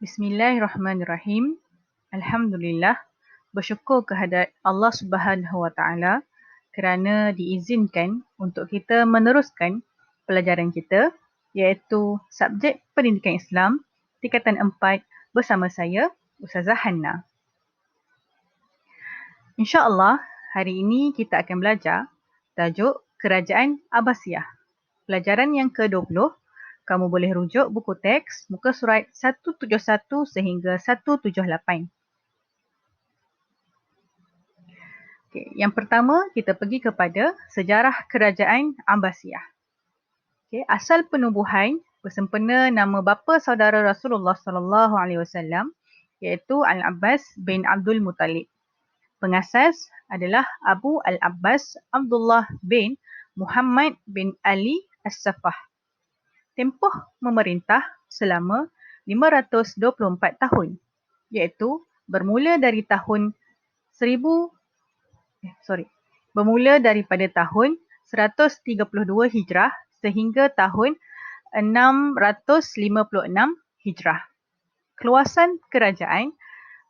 Bismillahirrahmanirrahim. Alhamdulillah, bersyukur kehadrat Allah Subhanahu Wa Taala kerana diizinkan untuk kita meneruskan pelajaran kita iaitu subjek pendidikan Islam tingkatan 4 bersama saya Ustazah Hanna. InsyaAllah hari ini kita akan belajar tajuk Kerajaan Abbasiyah. Pelajaran yang ke-20. Kamu boleh rujuk buku teks muka surat 171 sehingga 178. Okay, yang pertama kita pergi kepada sejarah Kerajaan Abbasiyah. Okay, asal penubuhan bersempena nama bapa saudara Rasulullah sallallahu alaihi wasallam iaitu Al-Abbas bin Abdul Muttalib. Pengasas adalah Abu Al-Abbas Abdullah bin Muhammad bin Ali As-Safah. Tempoh memerintah selama 524 tahun iaitu bermula daripada tahun 132 Hijrah sehingga tahun 656 Hijrah. Keluasan kerajaan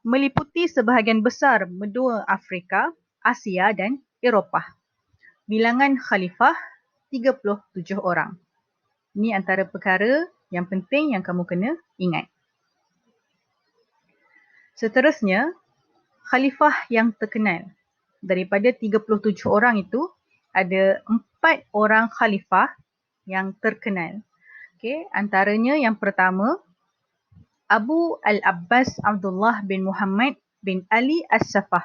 meliputi sebahagian besar benua Afrika, Asia dan Eropah. Bilangan khalifah 37 orang. Ini antara perkara yang penting yang kamu kena ingat. Seterusnya, khalifah yang terkenal. Daripada 37 orang itu, ada 4 orang khalifah yang terkenal. Okay, antaranya yang pertama, Abu Al-Abbas Abdullah bin Muhammad bin Ali As-Safah.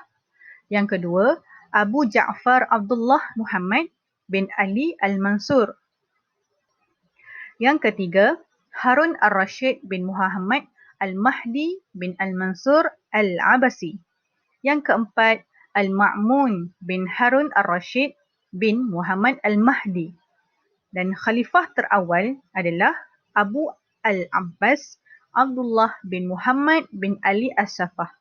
Yang kedua, Abu Ja'far Abdullah Muhammad bin Ali Al-Mansur. Yang ketiga, Harun Ar-Rashid bin Muhammad Al-Mahdi bin Al-Mansur Al-Abbasi. Yang keempat, Al-Ma'mun bin Harun Ar-Rashid bin Muhammad Al-Mahdi. Dan khalifah terawal adalah Abu Al-Abbas Abdullah bin Muhammad bin Ali As-Safah.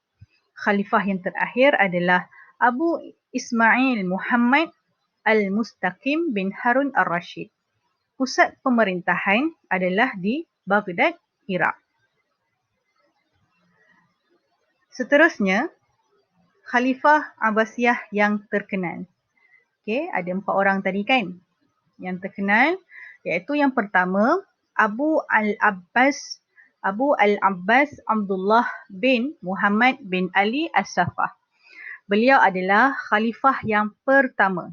Khalifah yang terakhir adalah Abu Ismail Muhammad Al-Mustaqim bin Harun Ar-Rashid. Pusat pemerintahan adalah di Baghdad, Iraq. Seterusnya, Khalifah Abbasiyah yang terkenal. Okey, ada 4 orang tadi kan? Yang terkenal iaitu yang pertama, Abu Al-Abbas Abdullah bin Muhammad bin Ali As-Safah. Beliau adalah khalifah yang pertama.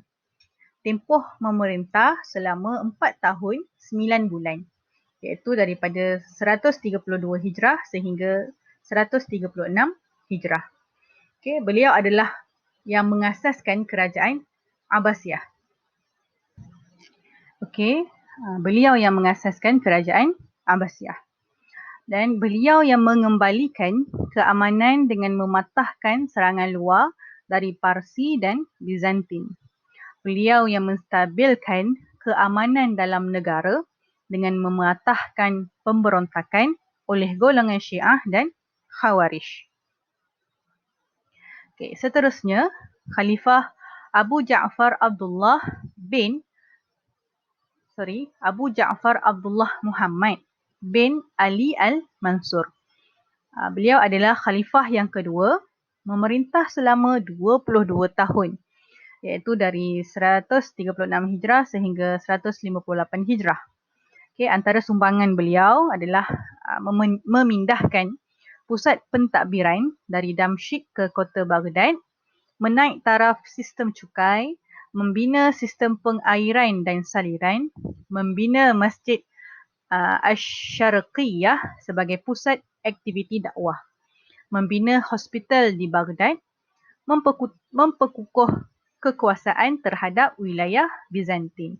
Tempoh memerintah selama 4 tahun 9 bulan iaitu daripada 132 Hijrah sehingga 136 Hijrah. Okay, beliau adalah yang mengasaskan kerajaan Abbasiyah. Okay, beliau yang mengasaskan kerajaan Abbasiyah. Dan beliau yang mengembalikan keamanan dengan mematahkan serangan luar dari Parsi dan Bizantin. Beliau yang menstabilkan keamanan dalam negara dengan mematahkan pemberontakan oleh golongan Syiah dan Khawarij. Okay, seterusnya, Khalifah Abu Ja'far Abdullah Muhammad bin Ali Al-Mansur. Beliau adalah khalifah yang kedua, memerintah selama 22 tahun. Iaitu dari 136 Hijrah sehingga 158 Hijrah. Okay, antara sumbangan beliau adalah memindahkan pusat pentadbiran dari Damsyik ke kota Baghdad, menaik taraf sistem cukai, membina sistem pengairan dan saliran, membina Masjid Asy-Syarqiyah sebagai pusat aktiviti dakwah, membina hospital di Baghdad, memperkukuh kekuasaan terhadap wilayah Bizantin.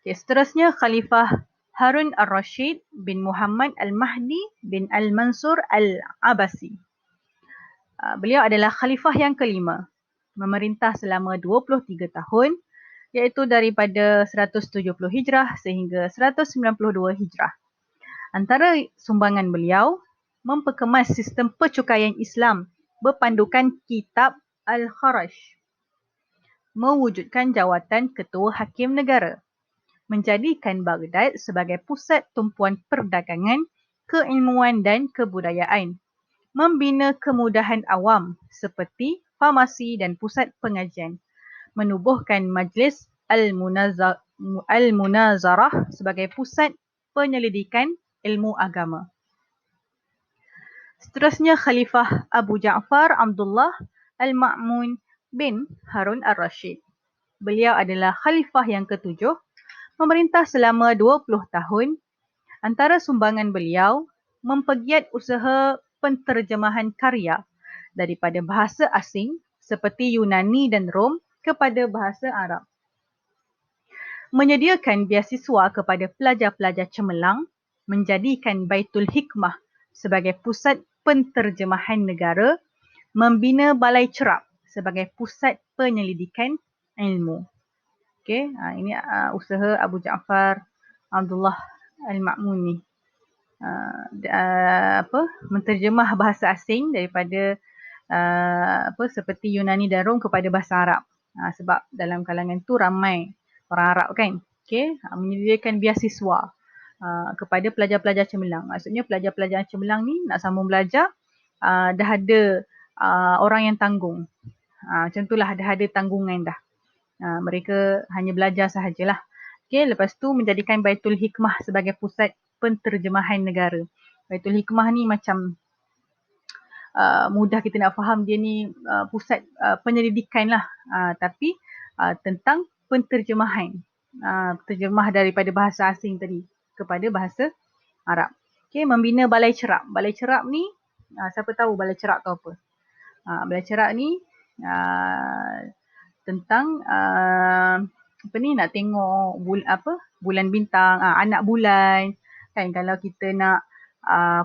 Okay, seterusnya Khalifah Harun Ar-Rashid bin Muhammad Al-Mahdi bin Al-Mansur Al-Abbasi. Beliau adalah khalifah yang kelima, memerintah selama 23 tahun iaitu daripada 170 Hijrah sehingga 192 Hijrah. Antara sumbangan beliau memperkemas sistem percukaian Islam berpandukan kitab Al-Kharaj, mewujudkan jawatan Ketua Hakim Negara, menjadikan Baghdad sebagai pusat tumpuan perdagangan keilmuan dan kebudayaan, membina kemudahan awam seperti farmasi dan pusat pengajian, menubuhkan Majlis Al-Munazarah sebagai pusat penyelidikan ilmu agama. Seterusnya Khalifah Abu Ja'far Abdullah Al-Ma'mun bin Harun Ar-Rashid. Beliau adalah khalifah yang ketujuh, memerintah selama 20 tahun. Antara sumbangan beliau, mempegiat usaha penterjemahan karya daripada bahasa asing seperti Yunani dan Rom kepada bahasa Arab. Menyediakan beasiswa kepada pelajar-pelajar cemerlang, menjadikan Baitul Hikmah sebagai pusat penterjemahan negara, membina Balai Cerap sebagai pusat penyelidikan ilmu. Okey, ini usaha Abu Ja'far Abdullah Al-Ma'mun ni. Menterjemah bahasa asing daripada seperti Yunani dan Rom kepada bahasa Arab. Sebab dalam kalangan tu ramai orang Arab kan. Okey, menyediakan beasiswa kepada pelajar-pelajar cemerlang. Maksudnya pelajar-pelajar cemerlang ni nak sambung belajar, dah ada orang yang tanggung. Macam itulah, dah ada tanggungan dah. Mereka hanya belajar sahajalah. Okey, lepas tu menjadikan Baitul Hikmah sebagai pusat penterjemahan negara. Baitul Hikmah ni macam mudah kita nak faham, dia ni pusat penyelidikan lah, tapi tentang penterjemahan, terjemah daripada bahasa asing tadi kepada bahasa Arab. Okey, membina Balai Cerap. Balai Cerap ni, siapa tahu Balai Cerap tu apa? Balai Cerap ni tentang nak tengok bulan bintang, anak bulan kan. Kalau kita nak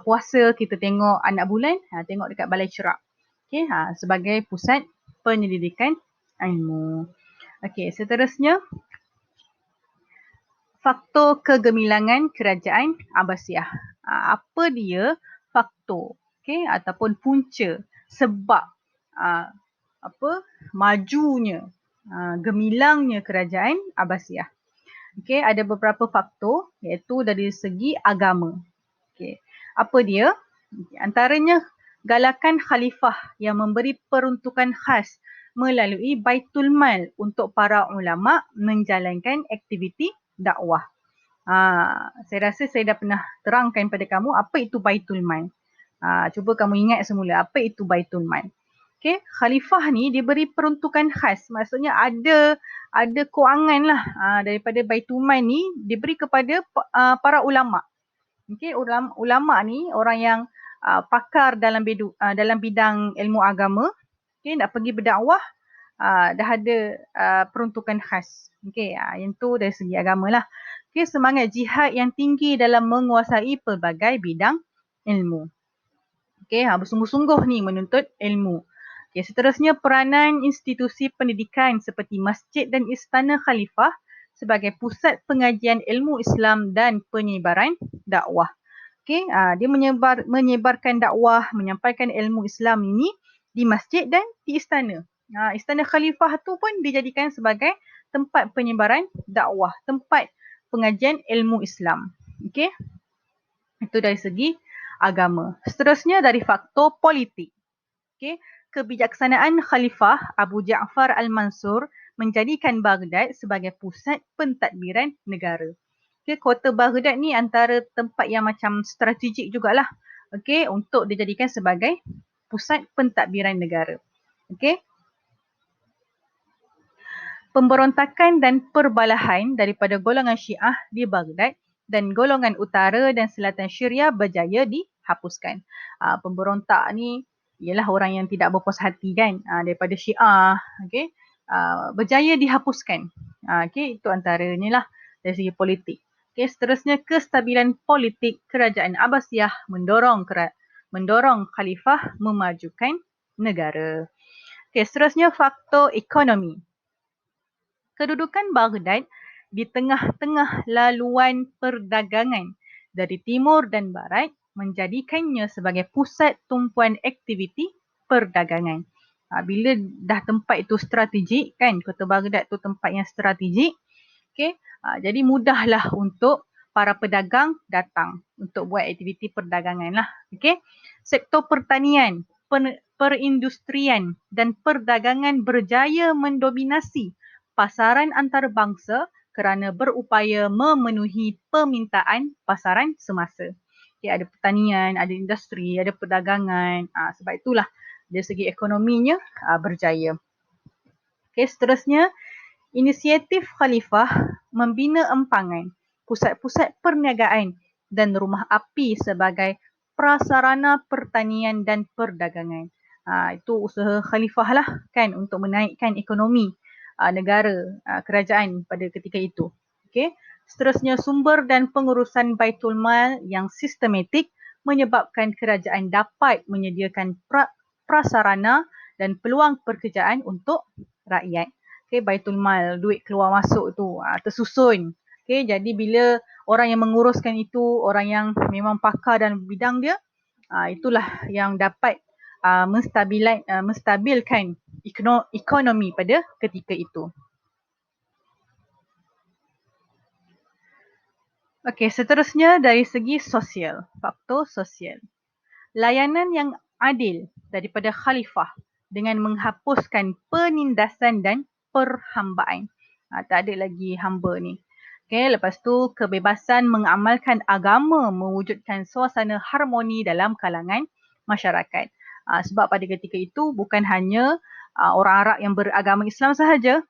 puasa, kita tengok anak bulan, tengok dekat Balai Cerap. Okey, sebagai pusat penyelidikan ilmu. Okey, seterusnya faktor kegemilangan kerajaan Abbasiyah. Apa dia faktor, okey, ataupun punca sebab majunya, gemilangnya kerajaan Abbasiyah. Okey, ada beberapa faktor, iaitu dari segi agama. Okey, apa dia? Antaranya galakan khalifah yang memberi peruntukan khas melalui Baitul Mal untuk para ulama menjalankan aktiviti dakwah. Saya rasa saya dah pernah terangkan pada kamu apa itu Baitul Mal. Cuba kamu ingat semula apa itu Baitul Mal. Okey, khalifah ni diberi peruntukan khas, maksudnya ada kewangan lah daripada Baitul Mal ni diberi kepada para ulama. Okey, ulama ni orang yang pakar dalam bidang ilmu agama. Okey, nak pergi berdakwah, dah ada peruntukan khas. Okey, yang tu dari segi agama lah. Okey, semangat jihad yang tinggi dalam menguasai pelbagai bidang ilmu. Okey, bersungguh-sungguh ni menuntut ilmu. Okey, seterusnya peranan institusi pendidikan seperti masjid dan istana khalifah sebagai pusat pengajian ilmu Islam dan penyebaran dakwah. Okey, dia menyebarkan dakwah, menyampaikan ilmu Islam ini di masjid dan di istana. Istana khalifah tu pun dijadikan sebagai tempat penyebaran dakwah, tempat pengajian ilmu Islam. Okey, itu dari segi agama. Seterusnya dari faktor politik. Okey, kebijaksanaan Khalifah Abu Ja'far Al-Mansur menjadikan Baghdad sebagai pusat pentadbiran negara. Okey, kota Baghdad ni antara tempat yang macam strategik jugalah. Okey, untuk dijadikan sebagai pusat pentadbiran negara. Okey. Pemberontakan dan perbalahan daripada golongan Syiah di Baghdad dan golongan utara dan selatan Syria berjaya dihapuskan. Pemberontak ni ialah orang yang tidak berpuas hati kan, daripada Syiah. Okey, berjaya dihapuskan. Okey, itu antaranya lah dari segi politik. Okey, seterusnya kestabilan politik kerajaan Abbasiyah mendorong khalifah memajukan negara. Okey, seterusnya faktor ekonomi. Kedudukan Baghdad di tengah-tengah laluan perdagangan dari timur dan barat menjadikannya sebagai pusat tumpuan aktiviti perdagangan. Bila dah tempat itu strategik kan, kota Baghdad tu tempat yang strategik, okay, jadi mudahlah untuk para pedagang datang untuk buat aktiviti perdagangan lah. Okay. Sektor pertanian, perindustrian dan perdagangan berjaya mendominasi pasaran antarabangsa kerana berupaya memenuhi permintaan pasaran semasa. Okay, ada pertanian, ada industri, ada perdagangan. Sebab itulah dari segi ekonominya berjaya. Okay, seterusnya, inisiatif Khalifah membina empangan, pusat-pusat perniagaan dan rumah api sebagai prasarana pertanian dan perdagangan. Itu usaha Khalifah lah kan untuk menaikkan ekonomi negara, kerajaan pada ketika itu. Okay. Seterusnya, sumber dan pengurusan Baitul Mal yang sistematik menyebabkan kerajaan dapat menyediakan prasarana dan peluang pekerjaan untuk rakyat. Okay, Baitul Mal, duit keluar masuk tu tersusun. Okay, jadi bila orang yang menguruskan itu, orang yang memang pakar dalam bidang dia, itulah yang dapat menstabilkan ekonomi pada ketika itu. Okey, seterusnya dari segi sosial, faktor sosial. Layanan yang adil daripada khalifah dengan menghapuskan penindasan dan perhambaan. Tak ada lagi hamba ni. Okay, lepas tu kebebasan mengamalkan agama mewujudkan suasana harmoni dalam kalangan masyarakat. Sebab pada ketika itu bukan hanya orang Arab yang beragama Islam sahaja,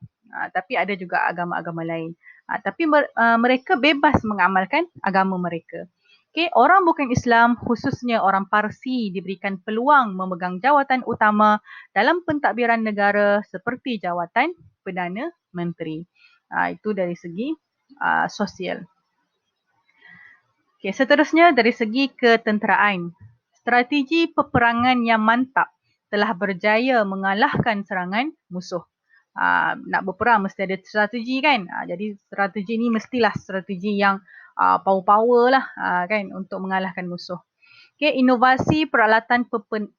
tapi ada juga agama-agama lain. Tapi mereka bebas mengamalkan agama mereka. Okay, orang bukan Islam, khususnya orang Parsi, diberikan peluang memegang jawatan utama dalam pentadbiran negara seperti jawatan Perdana Menteri. Itu dari segi sosial. Okay, seterusnya dari segi ketenteraan. Strategi peperangan yang mantap telah berjaya mengalahkan serangan musuh. Nak berperang mesti ada strategi kan. Jadi strategi ni mestilah strategi yang power-power lah kan untuk mengalahkan musuh. Okay, inovasi peralatan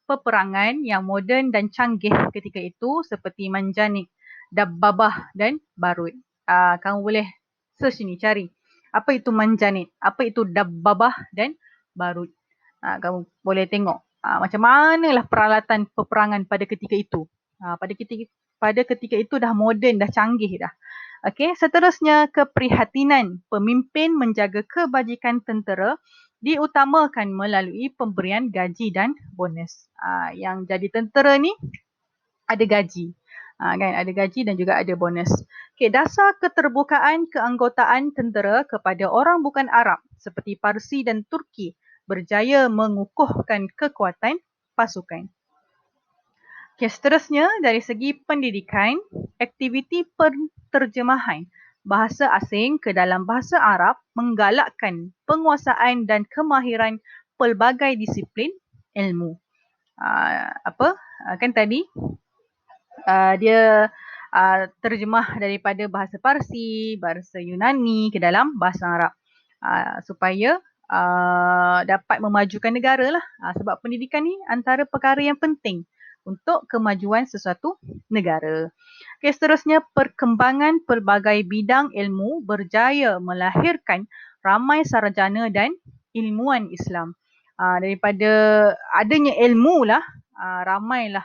peperangan yang moden dan canggih ketika itu seperti manjanik, dabbabah dan barut. Kamu boleh search ni, cari. Apa itu manjanik, apa itu dabbabah dan barut. Kamu boleh tengok macam manalah peralatan peperangan pada ketika itu. Pada ketika itu dah moden, dah canggih dah. Okey, seterusnya keprihatinan pemimpin menjaga kebajikan tentera diutamakan melalui pemberian gaji dan bonus. Yang jadi tentera ni ada gaji. Kan, ada gaji dan juga ada bonus. Okey, dasar keterbukaan keanggotaan tentera kepada orang bukan Arab seperti Parsi dan Turki berjaya mengukuhkan kekuatan pasukan. Okay, seterusnya dari segi pendidikan, aktiviti penterjemahan bahasa asing ke dalam bahasa Arab menggalakkan penguasaan dan kemahiran pelbagai disiplin ilmu. Kan tadi dia terjemah daripada bahasa Parsi, bahasa Yunani ke dalam bahasa Arab supaya dapat memajukan negara lah. Sebab pendidikan ni antara perkara yang penting untuk kemajuan sesuatu negara. Okay, seterusnya perkembangan pelbagai bidang ilmu berjaya melahirkan ramai sarjana dan ilmuwan Islam. Daripada adanya ilmu lah, ramailah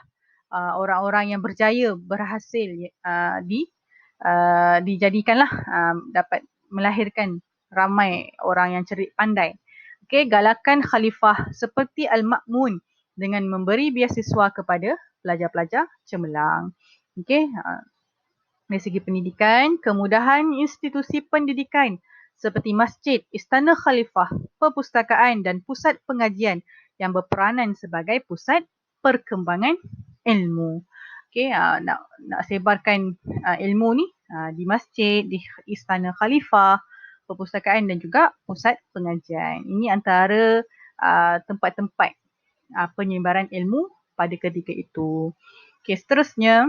orang-orang yang berjaya berhasil dijadikanlah dapat melahirkan ramai orang yang cerdik pandai. Okay, galakan khalifah seperti Al-Ma'mun dengan memberi beasiswa kepada pelajar-pelajar cemerlang. Okey, dari segi pendidikan, kemudahan institusi pendidikan seperti masjid, istana khalifah, perpustakaan dan pusat pengajian yang berperanan sebagai pusat perkembangan ilmu. Okey, nak sebarkan ilmu ni di masjid, di istana khalifah, perpustakaan dan juga pusat pengajian. Ini antara tempat-tempat penyebaran ilmu pada ketika itu. Okey, seterusnya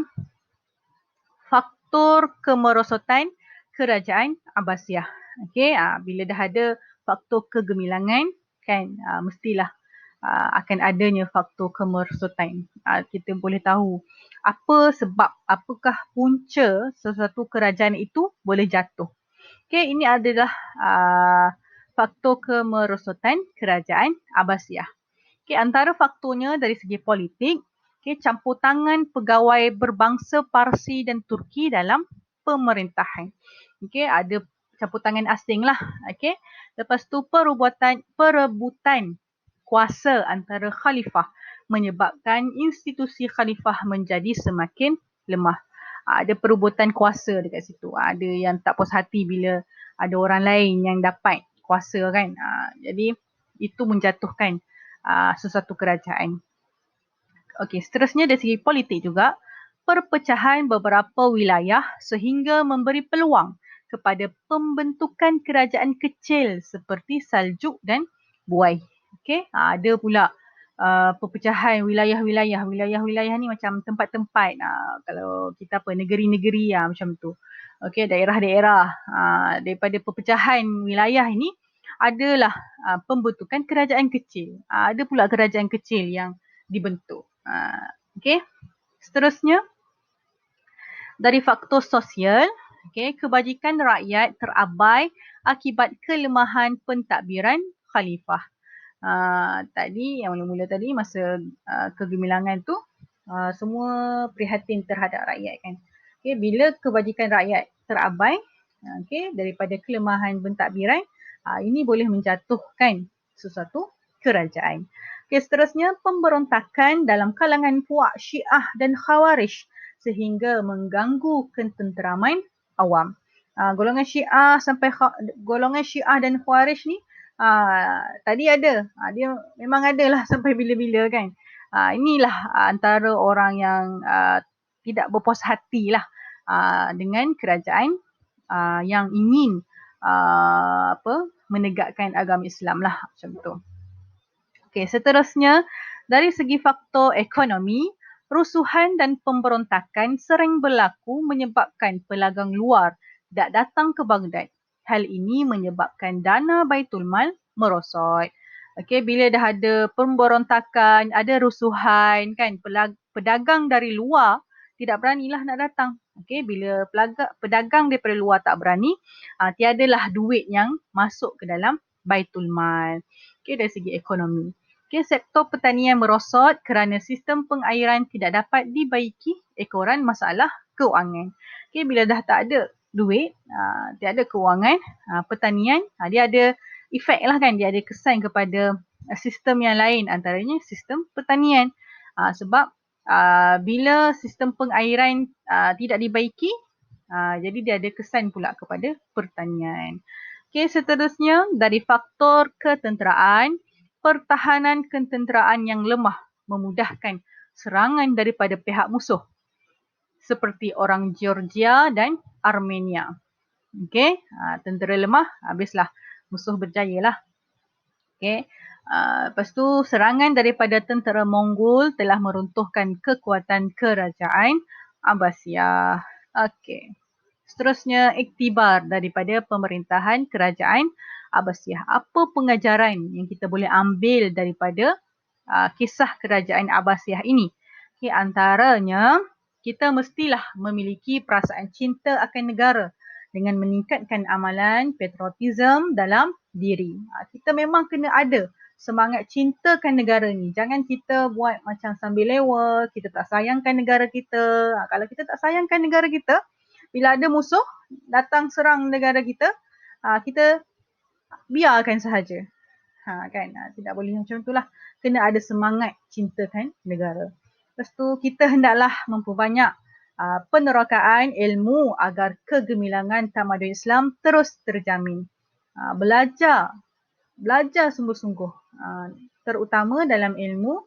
faktor kemerosotan kerajaan Abbasiyah. Okey, bila dah ada faktor kegemilangan kan mestilah akan adanya faktor kemerosotan. Kita boleh tahu apa sebab, apakah punca sesuatu kerajaan itu boleh jatuh. Okey, ini adalah faktor kemerosotan kerajaan Abbasiyah. Okay, antara faktornya dari segi politik, okay, campur tangan pegawai berbangsa Parsi dan Turki dalam pemerintahan. Okay, ada campur tangan asing lah. Okay. Lepas tu perebutan kuasa antara khalifah menyebabkan institusi khalifah menjadi semakin lemah. Ada perebutan kuasa dekat situ. Ada yang tak puas hati bila ada orang lain yang dapat kuasa kan. Jadi itu menjatuhkan sesuatu kerajaan. Okey, seterusnya dari segi politik juga, perpecahan beberapa wilayah sehingga memberi peluang kepada pembentukan kerajaan kecil seperti Saljuk dan Buai. Okey, ada pula perpecahan wilayah-wilayah ni macam tempat-tempat, kalau kita apa, negeri-negeri macam tu. Okey, daerah-daerah, daripada perpecahan wilayah ini adalah pembentukan kerajaan kecil. Ada pula kerajaan kecil yang dibentuk. Okey, seterusnya dari faktor sosial, okey, kebajikan rakyat terabai akibat kelemahan pentadbiran khalifah. Tadi yang mula-mula tadi masa kegemilangan tu semua prihatin terhadap rakyat kan. Okey, bila kebajikan rakyat terabai, okey, daripada kelemahan pentadbiran, ini boleh menjatuhkan sesuatu kerajaan. Okey, seterusnya pemberontakan dalam kalangan puak Syiah dan Khawarij sehingga mengganggu ketenteraman awam. Golongan Syiah golongan Syiah dan Khawarij ni tadi ada, dia memang adalah sampai bila-bila kan. Inilah antara orang yang tidak berpuas hatilah dengan kerajaan yang ingin menegakkan agama Islam lah macam tu. Okey, seterusnya dari segi faktor ekonomi, rusuhan dan pemberontakan sering berlaku menyebabkan pelagang luar tidak datang ke Baghdad. Hal ini menyebabkan dana Baitul Mal merosot. Okey, bila dah ada pemberontakan, ada rusuhan kan, pedagang dari luar tidak beranilah nak datang. Okey, bila pedagang daripada luar tak berani, tiadalah duit yang masuk ke dalam Baitul Mal. Okey, dari segi ekonomi. Okey, sektor pertanian merosot kerana sistem pengairan tidak dapat dibaiki ekoran masalah keuangan. Okey, bila dah tak ada duit, tiada keuangan, pertanian, dia ada efek lah kan, dia ada kesan kepada sistem yang lain, antaranya sistem pertanian. Sebab bila sistem pengairan tidak dibaiki, jadi dia ada kesan pula kepada pertanian. Okey, seterusnya dari faktor ketenteraan, pertahanan ketenteraan yang lemah memudahkan serangan daripada pihak musuh seperti orang Georgia dan Armenia. Okey, tentera lemah, habislah musuh berjaya lah. Okey, lepas tu serangan daripada tentera Mongol telah meruntuhkan kekuatan kerajaan Abbasiyah. Okey, seterusnya iktibar daripada pemerintahan kerajaan Abbasiyah. Apa pengajaran yang kita boleh ambil daripada kisah kerajaan Abbasiyah ini? Okay, antaranya, kita mestilah memiliki perasaan cinta akan negara dengan meningkatkan amalan patriotism dalam diri. Kita memang kena ada semangat cintakan negara ni. Jangan kita buat macam sambil lewa, kita tak sayangkan negara kita. Kalau kita tak sayangkan negara kita, bila ada musuh datang serang negara kita, kita biarkan sahaja. Kan, tidak boleh macam itulah. Kena ada semangat cintakan negara. Lepas tu kita hendaklah memperbanyak penerokaan ilmu agar kegemilangan tamadun Islam terus terjamin. Belajar sungguh-sungguh, terutama dalam ilmu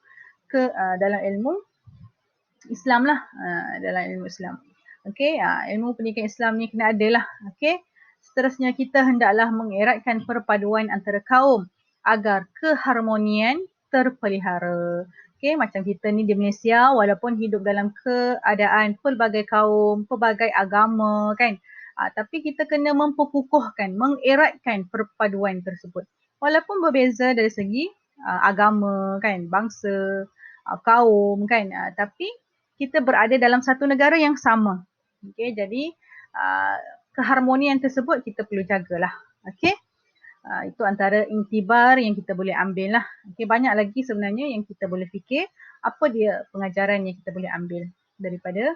Islam lah, dalam ilmu Islam. Okey, ilmu pendidikan Islam ni kena ada lah. Okey. Seterusnya kita hendaklah mengeratkan perpaduan antara kaum agar keharmonian terpelihara. Okey, macam kita ni di Malaysia walaupun hidup dalam keadaan pelbagai kaum, pelbagai agama kan. Tapi kita kena memperkukuhkan, mengeratkan perpaduan tersebut. Walaupun berbeza dari segi agama kan, bangsa, kaum kan, tapi kita berada dalam satu negara yang sama. Okey, jadi keharmonian tersebut kita perlu jagalah. Okey. Itu antara intibar yang kita boleh ambil lah. Okay, banyak lagi sebenarnya yang kita boleh fikir apa dia pengajaran yang kita boleh ambil daripada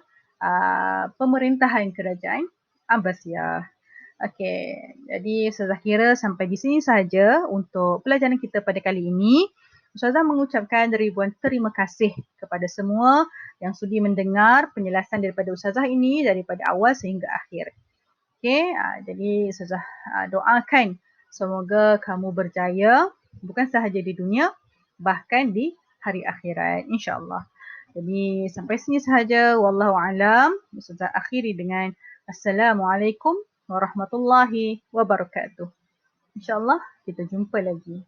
pemerintahan kerajaan Abbasiyah. Okey, jadi Ustazah kira sampai di sini sahaja untuk pelajaran kita pada kali ini. Ustazah mengucapkan ribuan terima kasih kepada semua yang sudi mendengar penjelasan daripada Ustazah ini daripada awal sehingga akhir. Okey, jadi Ustazah doakan semoga kamu berjaya bukan sahaja di dunia bahkan di hari akhirat insya-Allah. Jadi sampai sini sahaja, wallahu alam. Ustazah akhiri dengan assalamualaikum warahmatullahi wabarakatuh. InsyaAllah kita jumpa lagi.